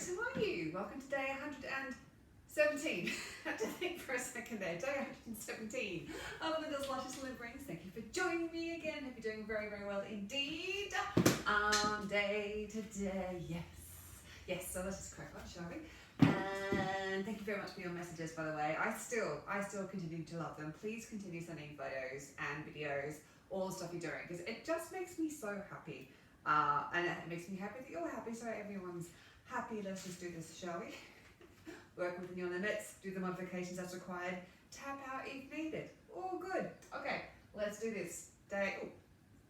Limberings, how are you? Welcome to day 117. I had to think for a second there. Day 117 of Lyndall's Luscious Limberings. Thank you for joining me again. Hope you're doing very, very well indeed. Day today, yes. Yes, so let's just crack on, shall we? And thank you very much for your messages, by the way. I still continue to love them. Please continue sending photos and videos, all the stuff you're doing, because it just makes me so happy. And it makes me happy that you're happy, so everyone's happy. Let's just do this, shall we? Work within your limits, do the modifications as required, tap out if needed. All good. Okay, let's do this. Day, oh,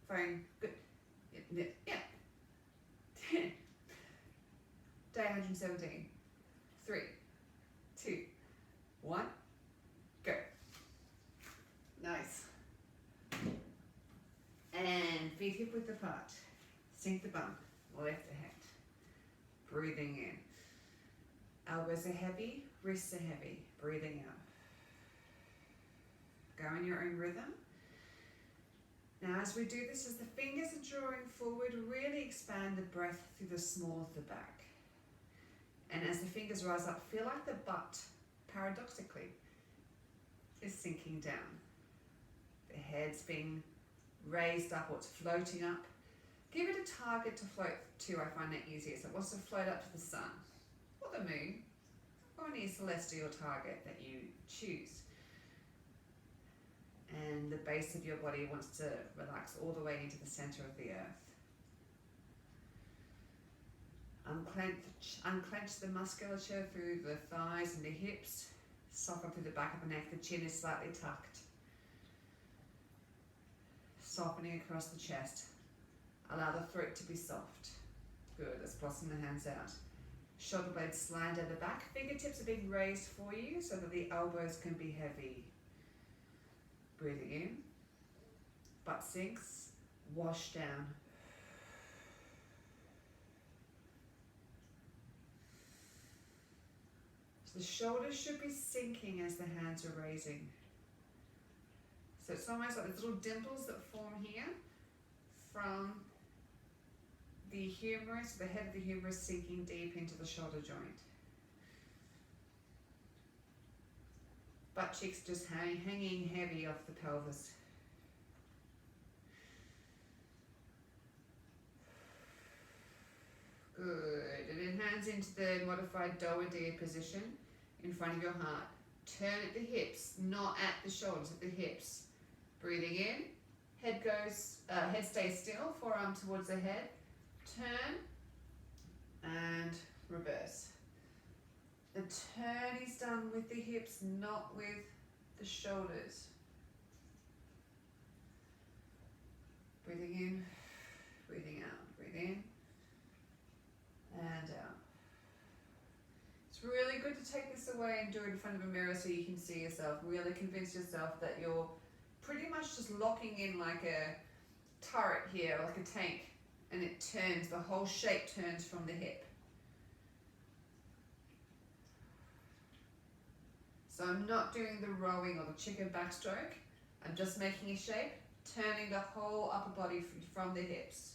phone, good. Yeah. Day 117. 3, 2, 1, go. Nice. And feet hip width apart. Sink the bum, lift the head. Breathing in. Elbows are heavy, wrists are heavy. Breathing out. Go in your own rhythm. Now as we do this, as the fingers are drawing forward, really expand the breath through the small of the back. And as the fingers rise up, feel like the butt, paradoxically, is sinking down. The head's being raised up, or it's floating up. Give it a target to float to. I find that easier. So it wants to float up to the sun or the moon or any celestial target that you choose. And the base of your body wants to relax all the way into the center of the earth. Unclench the musculature through the thighs and the hips. Soften through the back of the neck. The chin is slightly tucked. Softening across the chest. Allow the throat to be soft. Good, let's blossom the hands out. Shoulder blades slide down the back. Fingertips are being raised for you so that the elbows can be heavy. Breathing in. Butt sinks. Wash down. So the shoulders should be sinking as the hands are raising. So it's almost like there's little dimples that form here from the humerus, the head of the humerus sinking deep into the shoulder joint. Butt cheeks just hanging heavy off the pelvis. Good. And then hands into the modified doa deer position in front of your heart. Turn at the hips, not at the shoulders, at the hips. Breathing in. Head stays still, forearm towards the head. Turn and reverse. The turn is done with the hips, not with the shoulders. Breathing in, breathing out. Breathe in and out. It's really good to take this away and do it in front of a mirror so you can see yourself. Really convince yourself that you're pretty much just locking in like a turret here, like a tank. And it turns, the whole shape turns from the hip. So I'm not doing the rowing or the chicken backstroke. I'm just making a shape, turning the whole upper body from the hips.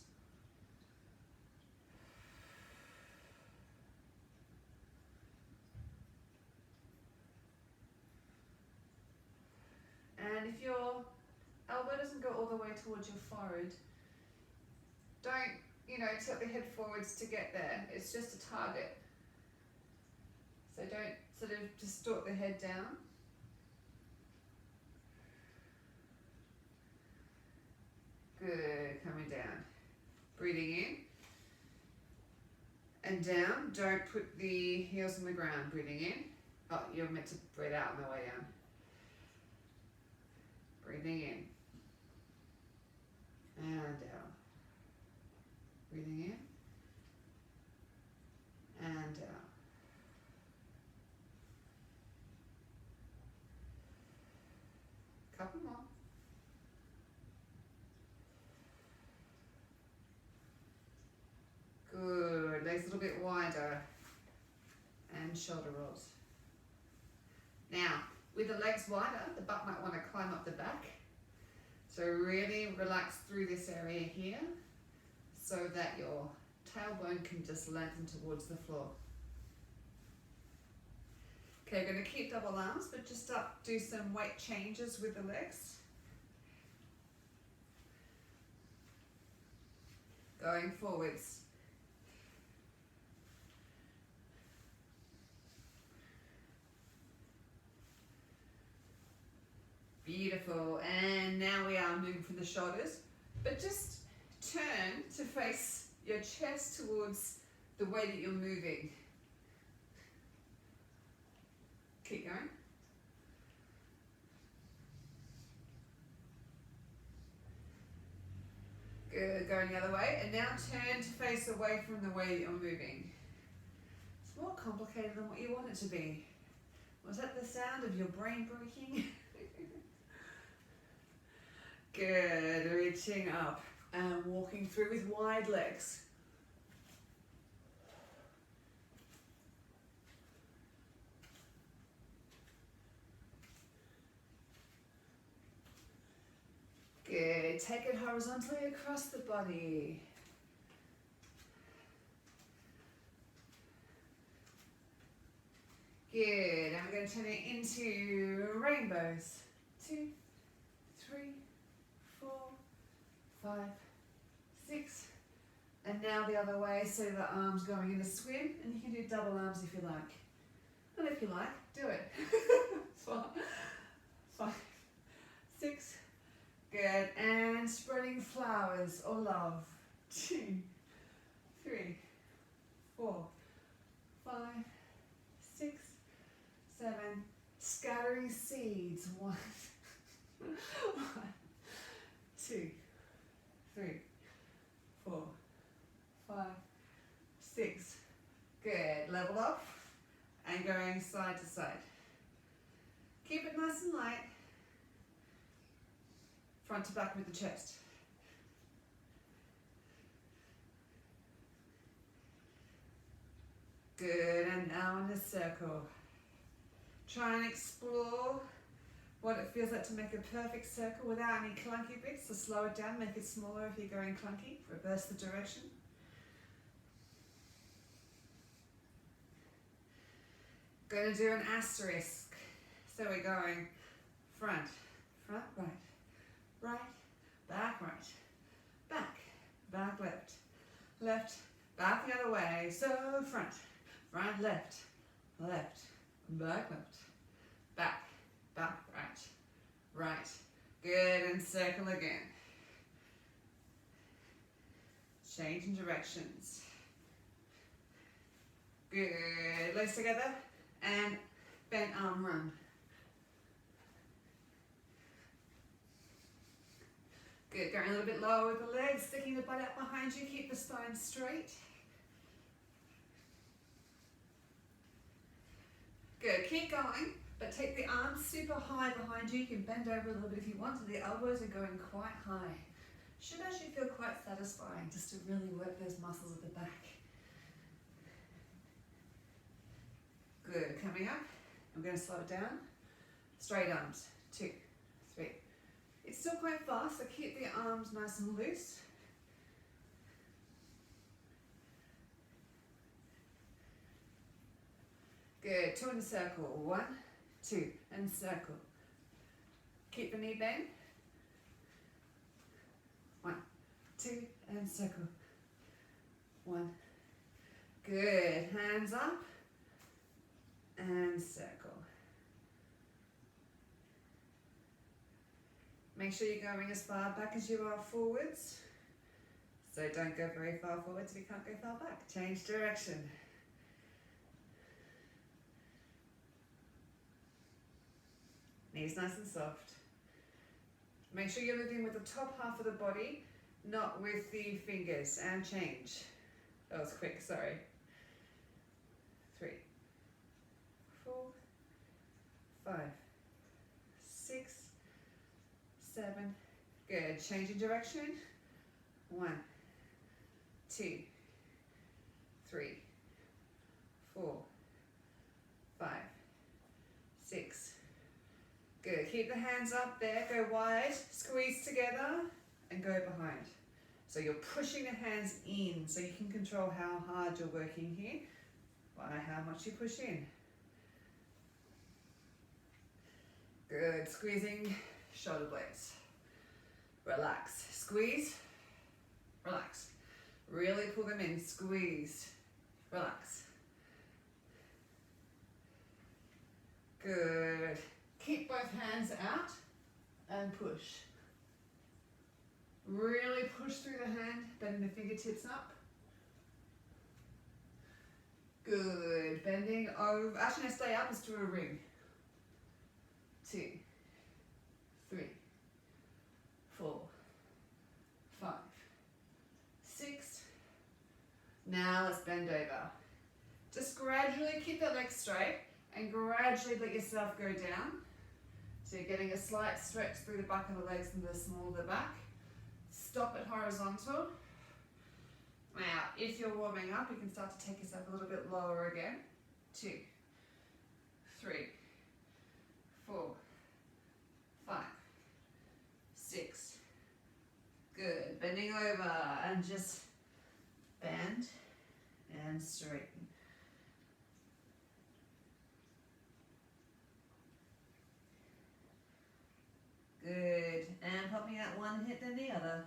And if your elbow doesn't go all the way towards your forehead, don't, tilt the head forwards to get there. It's just a target. So don't sort of distort the head down. Good, coming down. Breathing in and down. Don't put the heels on the ground. Breathing in. Oh, you're meant to breathe out on the way down. Breathing in and out. Breathing in and out. Couple more. Good. Legs a little bit wider and shoulder rolls. Now, with the legs wider, the butt might want to climb up the back. So really relax through this area here so that your tailbone can just lengthen towards the floor. Okay, we're going to keep double arms, but just do some weight changes with the legs. Going forwards. Beautiful. And now we are moving from the shoulders, but just turn to face your chest towards the way that you're moving. Keep going. Good, going the other way. And now turn to face away from the way that you're moving. It's more complicated than what you want it to be. Was that the sound of your brain breaking? Good, reaching up and walking through with wide legs. Good, take it horizontally across the body. Good, and we're going to turn it into rainbows. 2, 3, 4, 5, 6. And now the other way, so the arms going in a swim, and you can do double arms if you like. And if you like, do it. 4, 5, 6. Good, and spreading flowers or love. 2, 3, 4, 5, 6, 7. Scattering seeds. 1, 2, 3, 4, 5, 6. Good. Level off and going side to side. Keep it nice and light. Front to back with the chest. Good, and now in a circle. Try and explore what it feels like to make a perfect circle without any clunky bits. So slow it down, make it smaller if you're going clunky. Reverse the direction. Going to do an asterisk. So we're going front, front, right. Right, back, right, back, left, left, back the other way. So front, front, left, left, back, left, back, right, right. Good, and circle again. Changing directions. Good, legs together and bent arm run. Good, going a little bit lower with the legs, sticking the butt out behind you, keep the spine straight. Good, keep going, but take the arms super high behind you. You can bend over a little bit if you want, so the elbows are going quite high. Should actually feel quite satisfying just to really work those muscles at the back. Good, coming up, I'm going to slow it down. Straight arms, 2, 3. It's still quite fast, so keep the arms nice and loose. Good, 2 in a circle. 1, 2, and circle. Keep the knee bent. 1, 2, and circle. 1. Good, hands up and circle. Make sure you're going as far back as you are forwards. So don't go very far forwards if you can't go far back. Change direction. Knees nice and soft. Make sure you're moving with the top half of the body, not with the fingers, and change. That was quick, sorry. 3, 4, 5, 6, 7. Good. Changing direction. 1, 2, 3, 4, 5, 6. Good. Keep the hands up there. Go wide. Squeeze together and go behind. So you're pushing the hands in, so you can control how hard you're working here by how much you push in. Good, squeezing shoulder blades. Relax, squeeze, relax. Really pull them in, squeeze, relax. Good. Keep both hands out and push. Really push through the hand, bending the fingertips up. Good. Bending over. Actually, no, stay up. Let's do a ring. 2, 3, 4, 5, 6. Now let's bend over. Just gradually keep the legs straight and gradually let yourself go down. So you're getting a slight stretch through the back of the legs and the small of the back. Stop it horizontal. Now, if you're warming up, you can start to take yourself a little bit lower again. 2, 3, 4, 5, 6. Good. Bending over and just bend and straighten. Good. And popping out one hip then the other.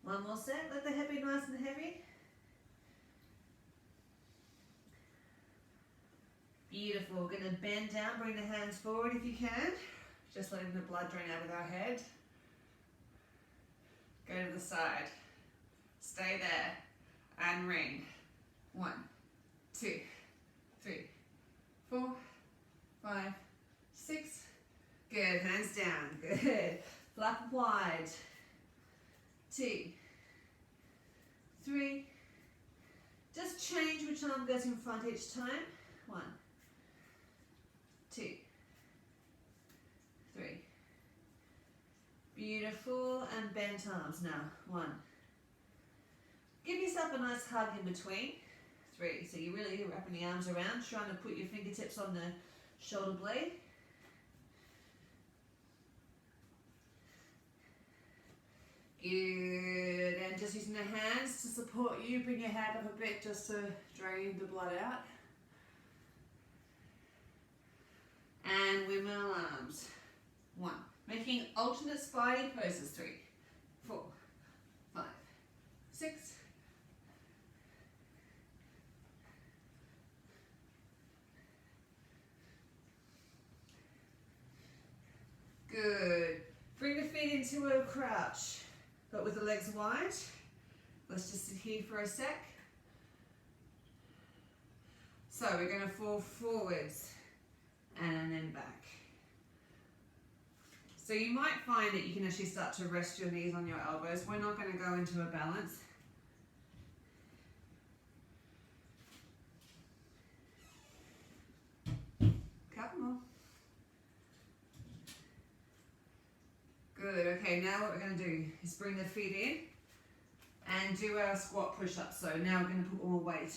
One more set. Let the hip be nice and heavy. Beautiful. We're going to bend down, bring the hands forward if you can. Just letting the blood drain out of our head. Go to the side. Stay there. And ring. 1, 2, 3, 4, 5, 6. Good. Hands down. Good. Flap wide. 2, 3. Just change which arm goes in front each time. 1, 2, 3. Beautiful. And bent arms now. 1. Give yourself a nice hug in between. 3. So you're really wrapping the arms around, trying to put your fingertips on the shoulder blade. Good. And just using the hands to support you. Bring your hand up a bit just to drain the blood out. And windmill arms. 1. Making alternate spidey poses. 3, 4, 5, 6. Good. Bring the feet into a crouch, but with the legs wide. Let's just sit here for a sec. So we're going to fall forwards and then back. So you might find that you can actually start to rest your knees on your elbows. We're not going to go into a balance. Couple more. Good. Okay, now what we're going to do is bring the feet in and do our squat push-ups. So now we're going to put more weight.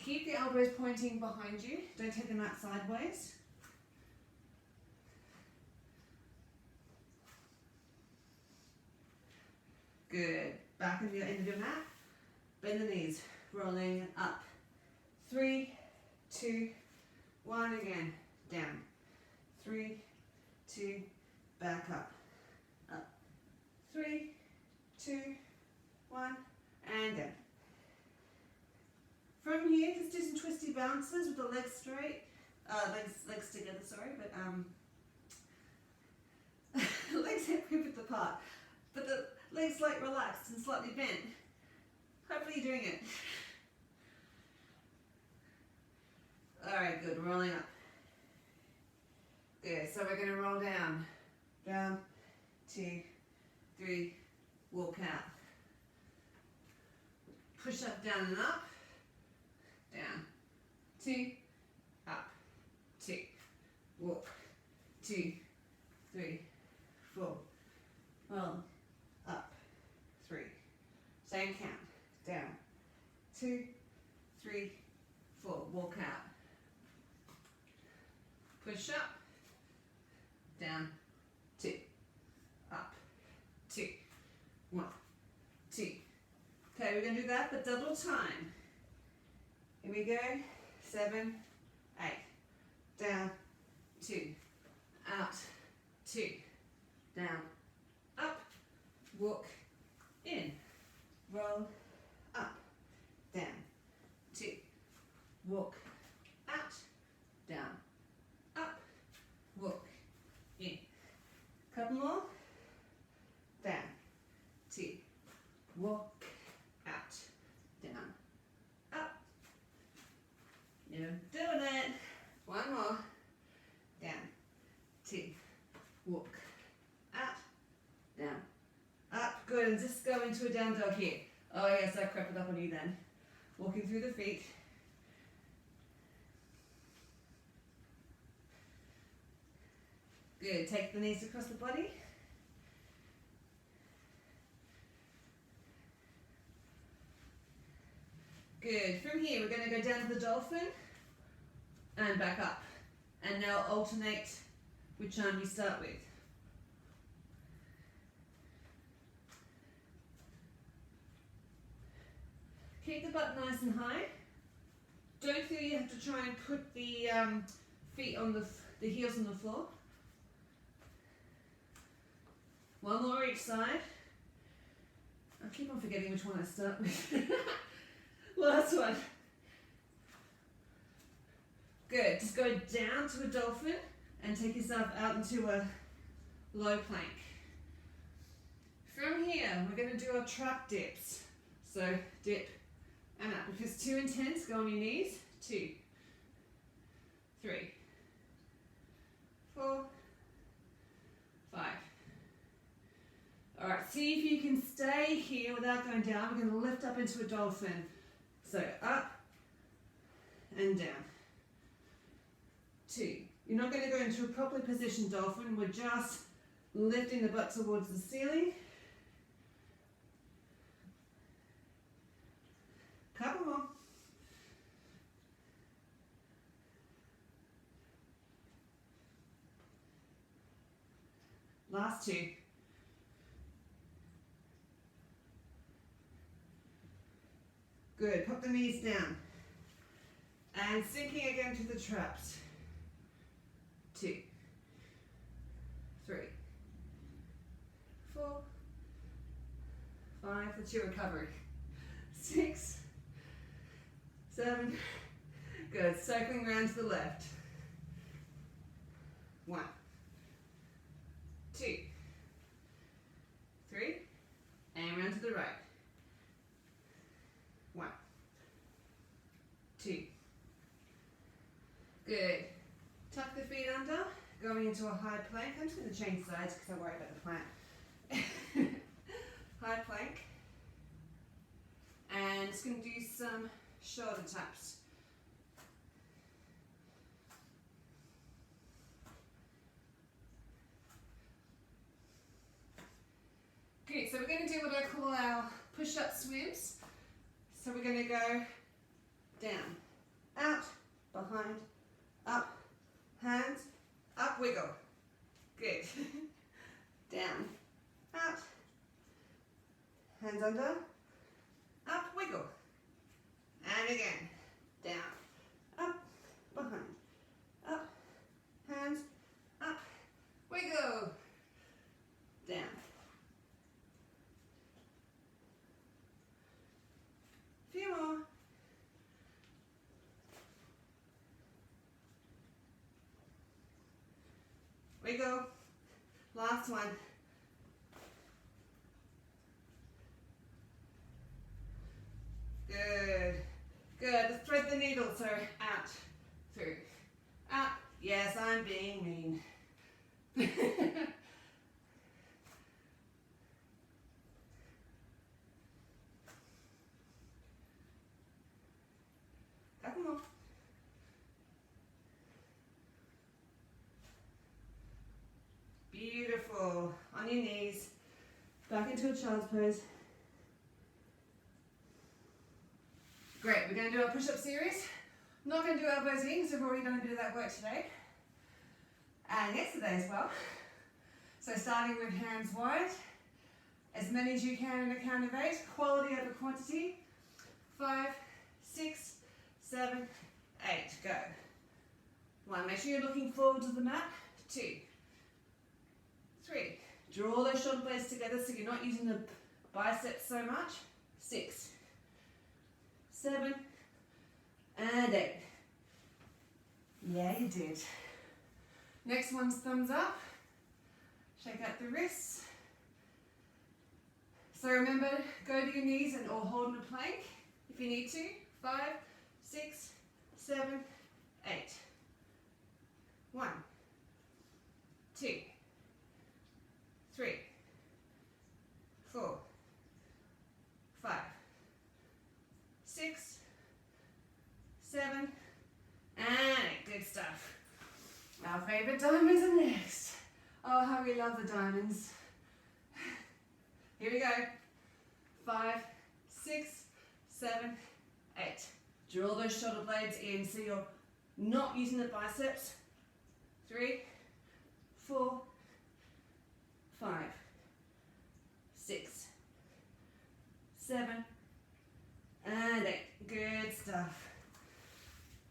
Keep the elbows pointing behind you. Don't take them out sideways. Good. Back of your end of your mat. Bend the knees. Rolling up. 3, 2, 1. Again. Down. 3, 2, back up. Up. 3, 2, 1, and down. From here, just do some twisty bounces with the legs straight. Legs together, sorry, but legs hip width apart. But the legs like relaxed and slightly bent. Hopefully you're doing it. Alright, good. Rolling up. Good. So we're going to roll down. Down, 2, 3, walk out. Push up, down and up. Down, 2, up, 2, walk, 2, 3, 4, roll, up, 3, same count, down, 2, 3, 4, walk out, push up, down, 2, up, 2, we're going to do that but double time. Here we go. 7, 8. Down, 2. Out, 2. Down, up. Walk, in. Roll, up. Down, 2. Walk, out. Down, up. Walk, in. Couple more. Down, 2. Walk, out. Down, up. You're doing it. One more. Down, 2. Walk, out. Down, up. Good. And just go into a down dog here. Oh yes, I crept it up on you then. Walking through the feet. Good. Take the knees across the body. Good. From here, we're going to go down to the dolphin and back up. And now alternate which arm you start with. Keep the butt nice and high. Don't feel you have to try and put the feet on the heels on the floor. One more each side. I keep on forgetting which one I start with. Last one. Good. Just go down to a dolphin and take yourself out into a low plank. From here, we're going to do our trap dips. So dip and up. If it's too intense, go on your knees. 2, 3, 4, 5. All right, see if you can stay here without going down. We're going to lift up into a dolphin. So up and down. 2. You're not going to go into a properly positioned dolphin. We're just lifting the butt towards the ceiling. Couple more. Last 2. Good. Pop the knees down. And sinking again to the traps. 2, 3, 4, 5. That's your recovery. 6, 7. Good. Cycling around to the left. 1, 2, 3, and round to the right. 1, 2. Good. Tuck the feet under, going into a high plank. I'm just going to change sides because I worry about the plant. High plank. And just going to do some shoulder taps. Good, so we're going to do what I call our push-up swims. So we're going to go down, out, behind, up, hands, up, wiggle. Good. Down, out, hands under, up, wiggle. And again, down, up, behind, up, hands, up, wiggle. Down. Few more. Wiggle. Last one. Good. Good. Let's thread the needle. So out, through, up. Yes, I'm being mean. Couple more. Beautiful. On your knees. Back into a child's pose. Great. We're going to do our push-up series. I'm not going to do elbows in because we've already done a bit of that work today. And yesterday as well. So starting with hands wide As many as you can in a count of 8. Quality over quantity. 5, 6, 7, 8. Go. 1. Make sure you're looking forward to the mat. 2, 3. Draw those shoulder blades together so you're not using the biceps so much. 6, 7, and 8. Yeah, you did. Next one's thumbs up. Shake out the wrists. So remember, go to your knees and or hold in a plank if you need to. 5, 6, 7, 8. 1, 2, 3, 4, 5, 6, 7, and 8. Good stuff. Our favourite diamonds are next. Oh, how we love the diamonds. Here we go. 5, 6, 7, 8. Draw those shoulder blades in so you're not using the biceps. 3, 4, 5, 6, 7, and 8. Good stuff.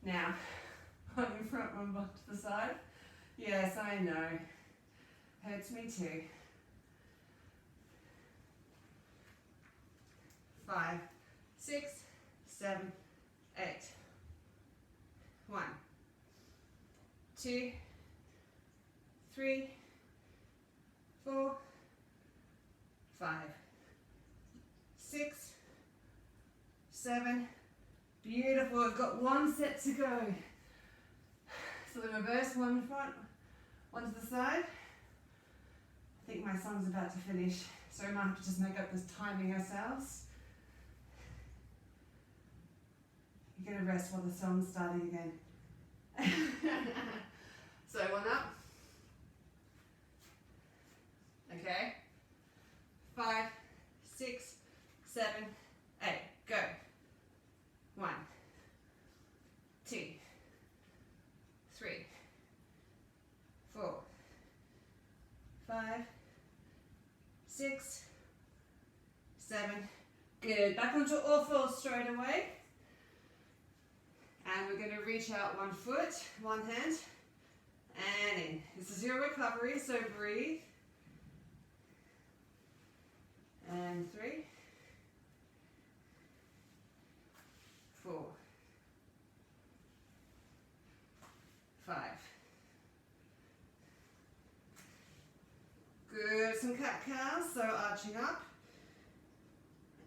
Now, on your front one back to the side. Yes, I know. Hurts me too. 5, 6, 7, 8. 1, 2, 3, 4, 5, 6, 7. Beautiful. We've got one set to go. So the reverse, one front, one to the side. I think my son's about to finish, so we might have to just make up this timing ourselves. You're going to rest while the song's starting again. So 1 up. Okay. 5, 6, 7, 8. Go. 1, 2, 3, 4, 5, 6, 7. Good. Back onto all fours straight away. And we're going to reach out one foot, one hand, and in. This is your recovery, so breathe. And 3, 4, 5. Good. Some cat cows, so arching up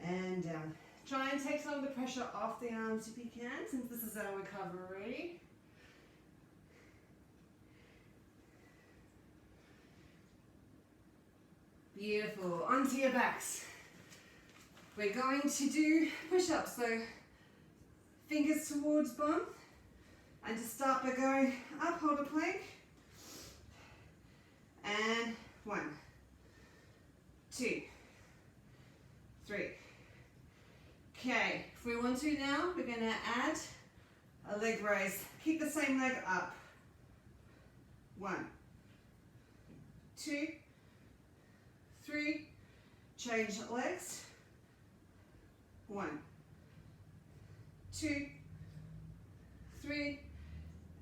and down. Try and take some of the pressure off the arms if you can, since this is our recovery. Beautiful. Onto your backs. We're going to do push-ups, so fingers towards bum. And to start by going up, hold a plank. And 1, 2, 3. Okay, if we want to now, we're going to add a leg raise. Keep the same leg up. 1, 2, 3. Change legs. 1, 2, 3,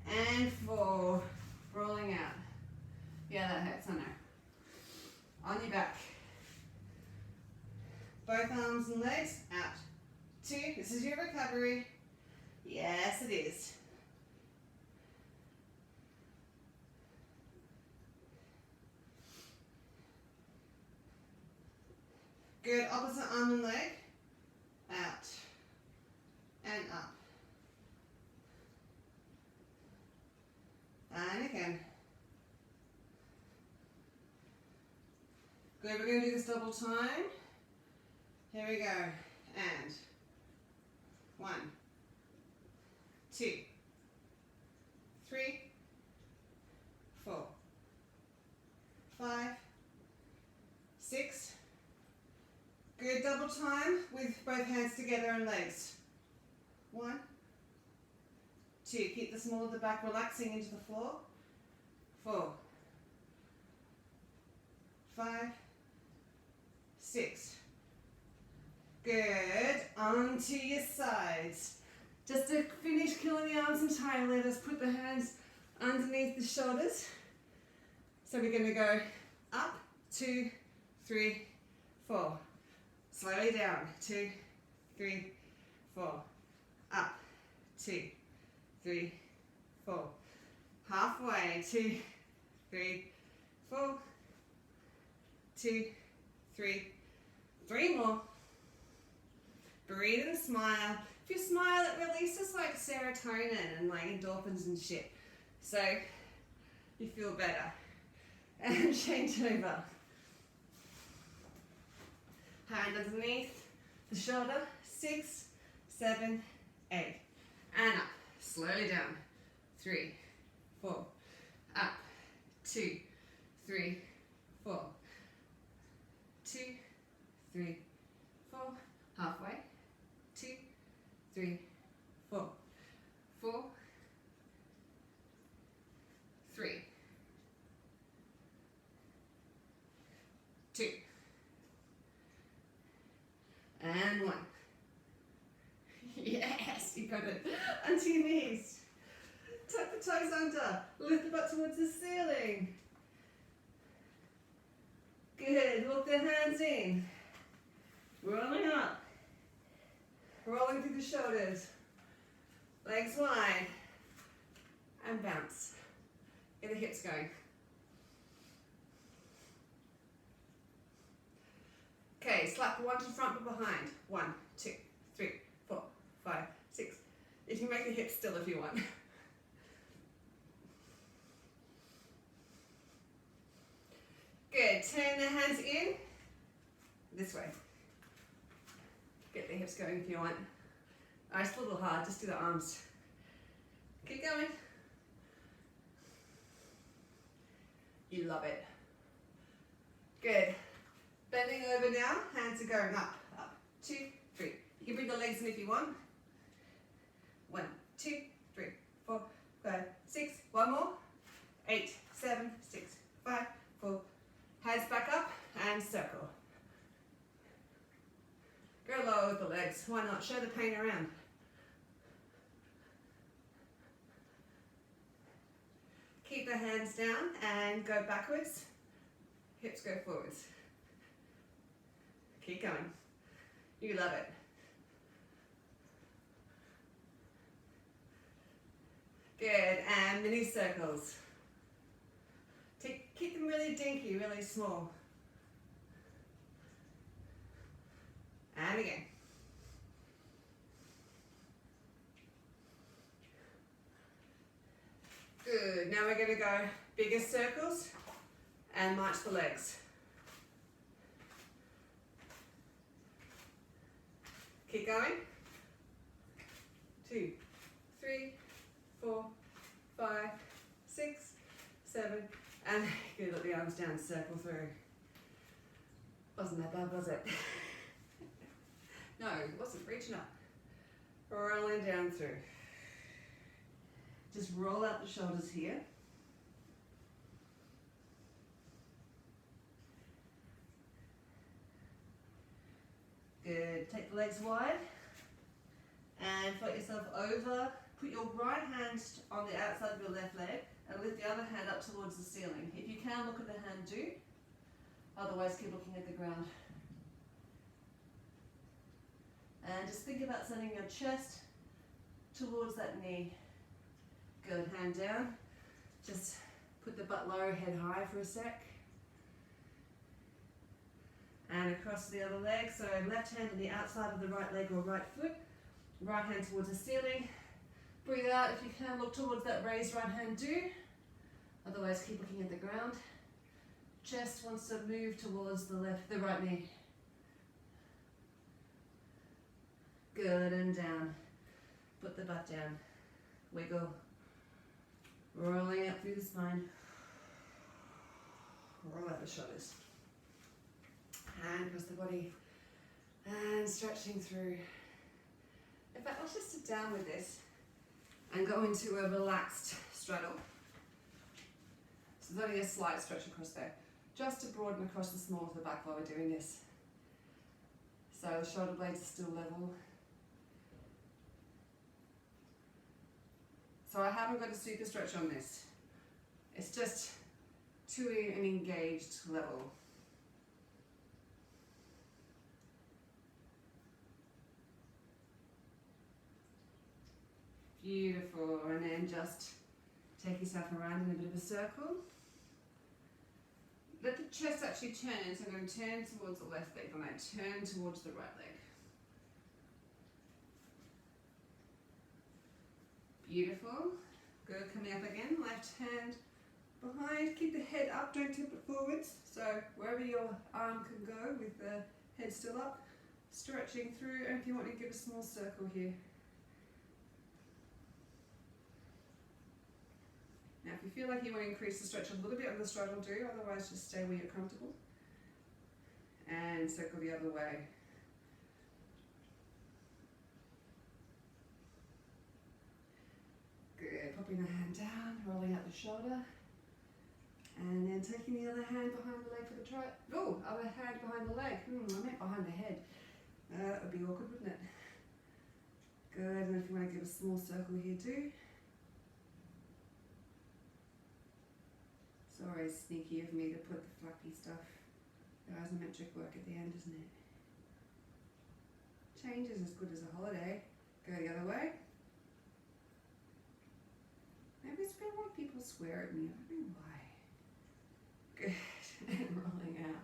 and 4. Rolling out. Yeah, that hurts, I know. On your back. Both arms and legs out. 2. This is your recovery. Yes, it is. Good. Opposite arm and leg. Out. And up. And again. Good. We're going to do this double time. Here we go. And 1, 2, 3, 4, 5, 6. Good. Double time with both hands together and legs. 1, 2. Keep the small of the back relaxing into the floor. 4, 5, 6. Good. Onto your sides. Just to finish killing the arms entirely, let us put the hands underneath the shoulders. So we're going to go up, 2, 3, 4. Slowly down, 2, 3, 4. Up, 2, 3, 4. Halfway, 2, 3, 4. 2, 3. 3 more. Breathe and smile. If you smile, it releases like serotonin and like endorphins and shit. So you feel better. And change over. Hand underneath the shoulder. 6, 7, 8. And up. Slowly down. 3, 4. Up. 2, 3, 4. 2, 3, 4. Halfway. 2, 3, 4. 4, 3, 2, and 1. Yes, you got it. Onto your knees. Tuck the toes under. Lift the butt towards the ceiling. Good. Walk the hands in. Rolling up. Rolling through the shoulders. Legs wide. And bounce. Get the hips going. Okay, slap one to front but behind. 1, 2, 3, 4, 5, 6. You can make the hips still if you want. Good. Turn the hands in. This way. Get the hips going if you want. It's a little hard, just do the arms. Keep going. You love it. Good. Bending over now, hands are going up, up, 2, 3. You can bring the legs in if you want. 1, 2, 3, 4, 5, 6. One more. 8, 7, 6, 5, 4. Hands back up and circle. Go lower with the legs. Why not? Show the pain around. Keep the hands down and go backwards. Hips go forwards. Keep going. You love it. Good. And mini circles. Keep them really dinky, really small. And again. Good. Now we're going to go bigger circles and march the legs. Keep going. 2, 3, 4, 5, 6, 7, and good. Let the arms down, circle through. Wasn't that bad, was it? No, it wasn't. Reaching up. Rolling down through. Just roll out the shoulders here. Good. Take the legs wide and float yourself over. Put your right hand on the outside of your left leg and lift the other hand up towards the ceiling. If you can, look at the hand, do. Otherwise, keep looking at the ground. And just think about sending your chest towards that knee. Good. Hand down. Just put the butt low, head high for a sec. And across the other leg. So left hand on the outside of the right leg or right foot. Right hand towards the ceiling. Breathe out if you can. Look towards that raised right hand, do. Otherwise, keep looking at the ground. Chest wants to move towards the right knee. Good, and down. Put the butt down. Wiggle. Rolling up through the spine. Roll out the shoulders. Hand across the body. And stretching through. In fact, let's just sit down with this and go into a relaxed straddle. So there's only a slight stretch across there. Just to broaden across the small of the back while we're doing this. So the shoulder blades are still level. So I haven't got a super stretch on this. It's just to an engaged level. Beautiful, and then just take yourself around in a bit of a circle. Let the chest actually turn, so I'm going to turn towards the left leg, then I turn towards the right leg. Beautiful. Good, coming up again, left hand behind, keep the head up, don't tip it forwards. So wherever your arm can go with the head still up, stretching through, and if you want to give a small circle here. Now if you feel like you want to increase the stretch a little bit on the straddle, do, otherwise just stay where you're comfortable. And circle the other way. Good, popping the hand down, rolling out the shoulder. And then taking the other hand behind the leg for the try. Oh, other hand behind the leg. I meant behind the head. That would be awkward, wouldn't it? Good, and if you want to give a small circle here too. It's always sneaky of me to put the flappy stuff, the isometric work at the end, isn't it? Change is as good as a holiday. Go the other way. Maybe it's been why people swear at me. I don't know why. Good. And rolling out.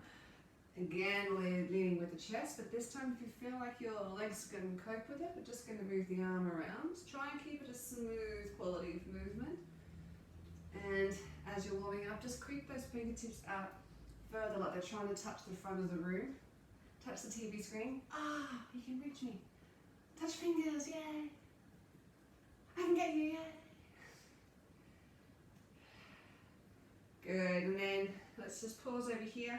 Again, we're leading with the chest, but this time if you feel like your legs can cope with it, we're just going to move the arm around. Try and keep it a smooth quality of movement. And as you're warming up, just creep those fingertips out further, like they're trying to touch the front of the room. Touch the TV screen. Ah, you can reach me. Touch fingers, yay. I can get you, yay. Good, and then let's just pause over here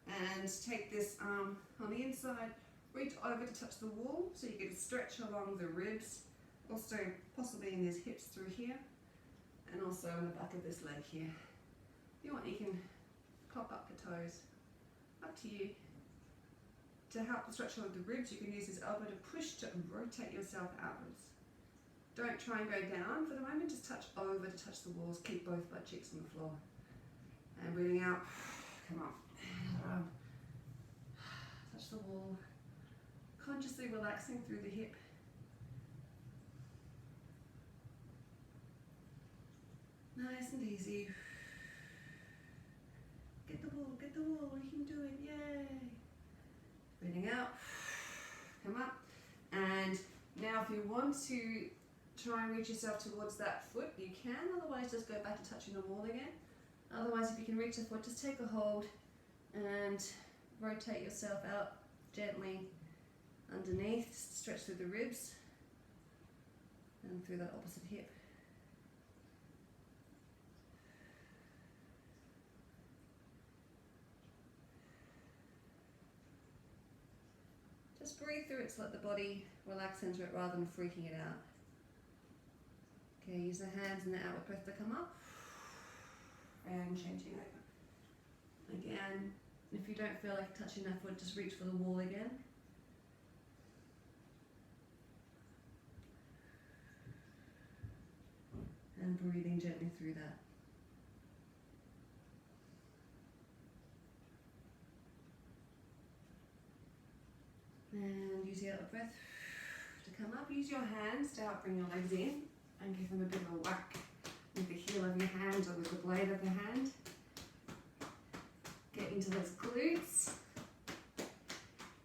and take this arm on the inside, reach over to touch the wall so you get a stretch along the ribs, also possibly in these hips through here, and also in the back of this leg here. If you want, you can pop up the toes, up to you. To help the stretch along the ribs, you can use this elbow to push to rotate yourself outwards. Don't try and go down for the moment, just touch over to touch the walls, keep both butt cheeks on the floor. And breathing out, come on. Touch the wall, consciously relaxing through the hip. Nice and easy. Get the wall, you can do it, yay. Breathing out, come up. And now if you want to try and reach yourself towards that foot, you can, otherwise just go back to touching the wall again. Otherwise, if you can reach the foot, just take a hold and rotate yourself out gently underneath, stretch through the ribs and through that opposite hip. Just breathe through it to let the body relax into it rather than freaking it out. Okay, use the hands and the outward breath to come up. And changing over. Again, if you don't feel like touching that foot, just reach for the wall again. And breathing gently through that. And use the outward breath to come up. Use your hands to help bring your legs in and give them a bit of a whack with the heel of your hand or with the blade of the hand. Get into those glutes.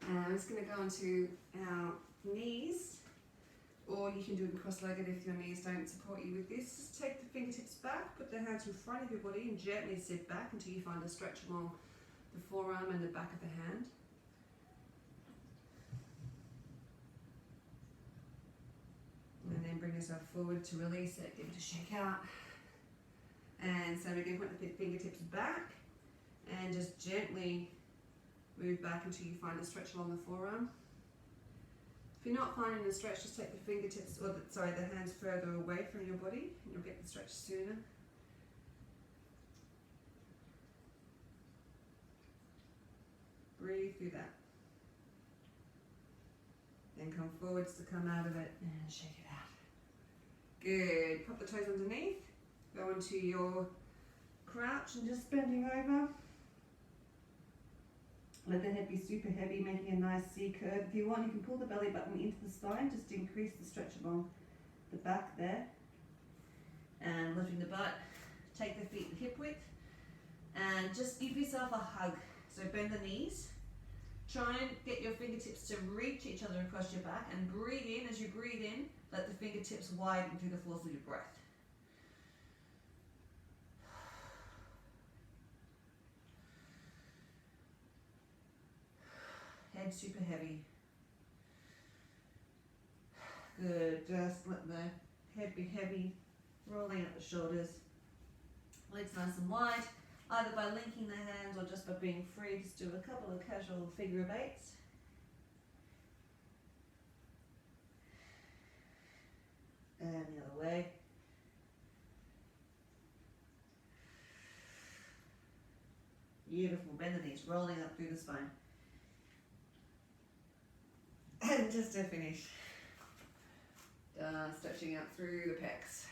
And I'm just going to go onto our knees, or you can do it cross-legged if your knees don't support you with this. Just take the fingertips back, put the hands in front of your body and gently sit back until you find a stretch along the forearm and the back of the hand. And then bring yourself forward to release it, give it a shake out. And so we're going to put the fingertips back and just gently move back until you find a stretch along the forearm. If you're not finding the stretch, just take the fingertips, or the hands further away from your body and you'll get the stretch sooner. Breathe through that. and come forwards to come out of it and shake it out. Good. Pop the toes underneath. Go into your crouch and just bending over. Let the head be super heavy, making a nice C curve. If you want, you can pull the belly button into the spine, just to increase the stretch along the back there. And lifting the butt, take the feet hip width, and just give yourself a hug. So bend the knees. Try and get your fingertips to reach each other across your back, and breathe in. As you breathe in, let the fingertips widen through the force of your breath. Head super heavy. Good, just let the head be heavy, rolling up the shoulders. Legs nice and wide, either by linking the hands or just by being free. Just do a couple of casual figure of eights. And the other way. Beautiful, bend the knees, rolling up through the spine. And just to finish, stretching out through the pecs.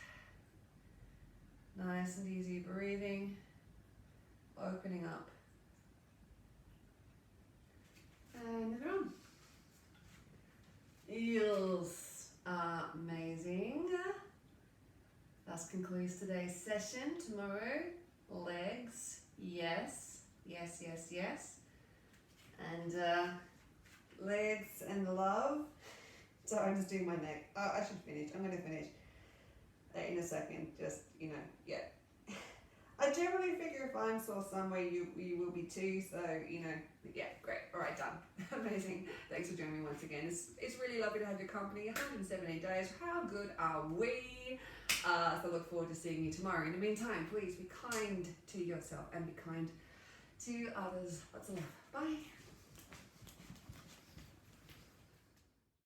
Nice and easy breathing, opening up. And move on. Yes, amazing. That concludes today's session. Tomorrow, legs, yes, yes, yes, yes. And legs and love. So I'm just doing my neck. Oh, I should finish. I'm going to finish in a second. Just, yeah. I generally figure if I'm sore somewhere, you will be too. So, yeah, great. All right, done. Amazing. Thanks for joining me once again. It's really lovely to have your company. 117 days. How good are we? So I look forward to seeing you tomorrow. In the meantime, please be kind to yourself and be kind to others. Lots of love. Bye.